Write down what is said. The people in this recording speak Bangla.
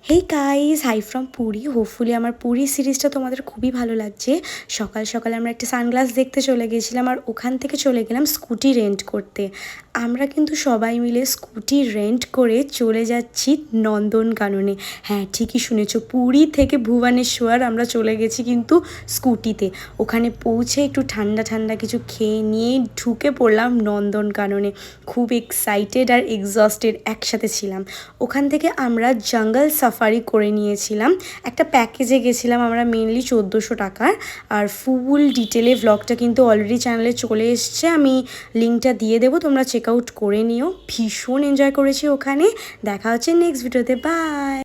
Hey guys, high from Puri. Hopefully আমার পুরী সিরিজটা তোমাদের খুবই ভালো লাগছে। সকাল সকাল আমরা একটা সানগ্লাস দেখতে চলে গেছিলাম, আর ওখান থেকে চলে গেলাম স্কুটি রেন্ট করতে। আমরা কিন্তু সবাই মিলে স্কুটি রেন্ট করে চলে যাচ্ছি নন্দনকাননে। হ্যাঁ, ঠিকই শুনেছো, পুরী থেকে ভুবনেশ্বর আমরা চলে গেছি কিন্তু স্কুটিতে। ওখানে পৌঁছে একটু ঠান্ডা ঠান্ডা কিছু খেয়ে নিয়ে ঢুকে পড়লাম নন্দনকাননে। খুব এক্সাইটেড আর এক্সস্টেড একসাথে ছিলাম। ওখান থেকে আমরা জঙ্গল সাফারি করে নিয়েছিলাম। একটা প্যাকেজে গেছিলাম আমরা, মেনলি 1400 টাকার। আর ফুল ডিটেলে ভ্লগটা কিন্তু অলরেডি চ্যানেলে চলে এসছে, আমি লিঙ্কটা দিয়ে দেবো, তোমরা চেক আউট করে নিও। ভীষণ এনজয় করেছি ওখানে। দেখা হচ্ছে নেক্সট ভিডিওতে। বাই।